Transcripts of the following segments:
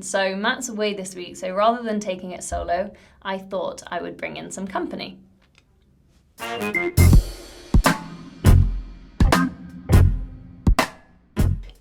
So Matt's away this week, so rather than taking it solo, I thought I would bring in some company.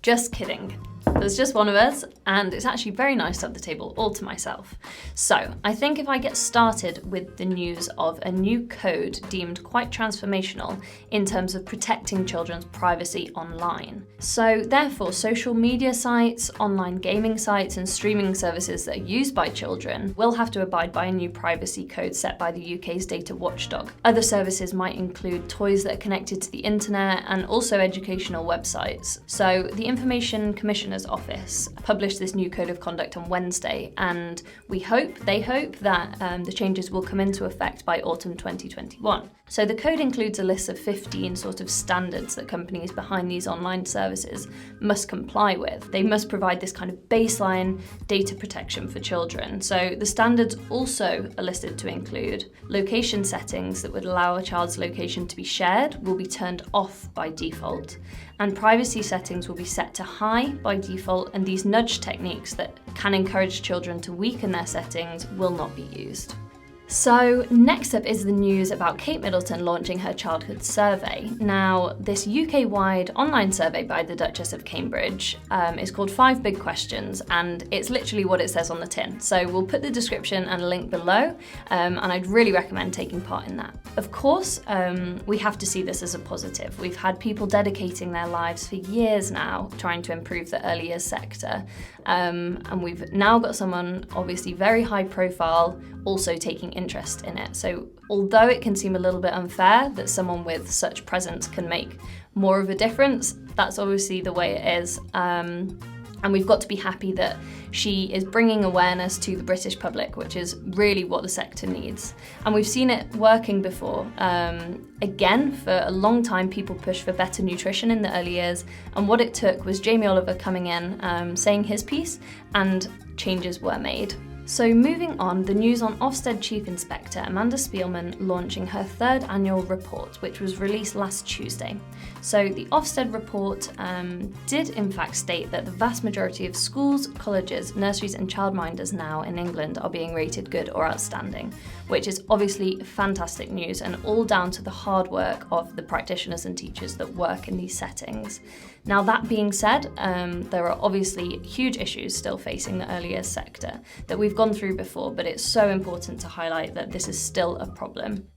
Just kidding. There's just one of us, and it's actually very nice to have the table all to myself. So I think if I get started with the news of a new code deemed quite transformational in terms of protecting children's privacy online. So therefore, social media sites, online gaming sites, and streaming services that are used by children will have to abide by a new privacy code set by the UK's data watchdog. Other services might include toys that are connected to the internet and also educational websites. So the Information Commissioner's Office published this new code of conduct on Wednesday, and they hope that the changes will come into effect by autumn 2021. So the code includes a list of 15 sort of standards that companies behind these online services must comply with. They must provide this kind of baseline data protection for children. So the standards also are listed to include location settings that would allow a child's location to be shared will be turned off by default, and privacy settings will be set to high by default, and these nudge techniques that can encourage children to weaken their settings will not be used. So next up is the news about Kate Middleton launching her childhood survey. Now, this UK-wide online survey by the Duchess of Cambridge is called 5 Big Questions, and it's literally what it says on the tin. So we'll put the description and a link below, and I'd really recommend taking part in that. Of course, we have to see this as a positive. We've had people dedicating their lives for years now trying to improve the early years sector, and we've now got someone obviously very high profile also taking interest in it. So although it can seem a little bit unfair that someone with such presence can make more of a difference, that's obviously the way it is. And we've got to be happy that she is bringing awareness to the British public, which is really what the sector needs. And we've seen it working before. Again, for a long time, people pushed for better nutrition in the early years. And what it took was Jamie Oliver coming in, saying his piece, and changes were made. So moving on, the news on Ofsted Chief Inspector Amanda Spearman launching her 3rd annual report, which was released last Tuesday. So the Ofsted report did in fact state that the vast majority of schools, colleges, nurseries and childminders now in England are being rated good or outstanding, which is obviously fantastic news and all down to the hard work of the practitioners and teachers that work in these settings. Now that being said, there are obviously huge issues still facing the early years sector that we've gone through before, but it's so important to highlight that this is still a problem.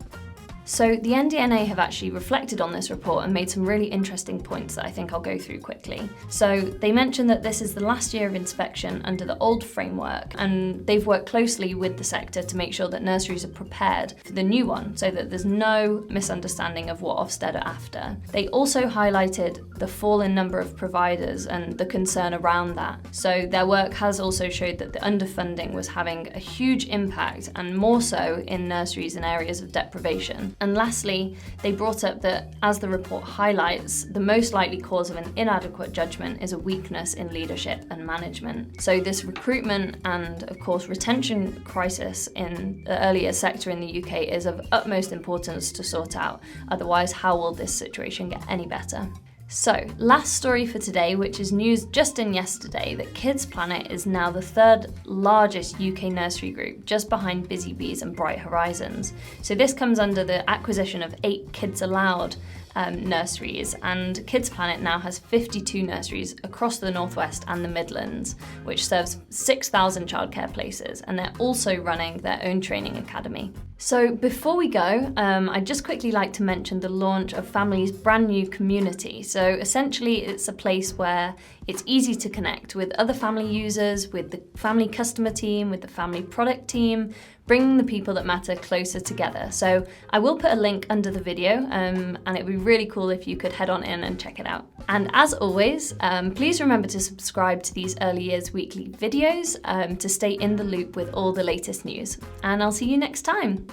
So the NDNA have actually reflected on this report and made some really interesting points that I think I'll go through quickly. So they mentioned that this is the last year of inspection under the old framework, and they've worked closely with the sector to make sure that nurseries are prepared for the new one so that there's no misunderstanding of what Ofsted are after. They also highlighted the fall in number of providers and the concern around that. So their work has also showed that the underfunding was having a huge impact, and more so in nurseries and areas of deprivation. And lastly, they brought up that, as the report highlights, the most likely cause of an inadequate judgment is a weakness in leadership and management. So this recruitment and, of course, retention crisis in the earlier sector in the UK is of utmost importance to sort out. Otherwise, how will this situation get any better? So, last story for today, which is news just in yesterday, that Kids Planet is now the 3rd largest UK nursery group, just behind Busy Bees and Bright Horizons. So this comes under the acquisition of 8 Kids Allowed nurseries, and Kids Planet now has 52 nurseries across the Northwest and the Midlands, which serves 6,000 childcare places, and they're also running their own training academy. So before we go, I'd just quickly like to mention the launch of Family's brand new community. So essentially it's a place where it's easy to connect with other family users, with the family customer team, with the family product team, bringing the people that matter closer together. So I will put a link under the video, and it'd be really cool if you could head on in and check it out. And as always, please remember to subscribe to these Early Years Weekly videos to stay in the loop with all the latest news. And I'll see you next time.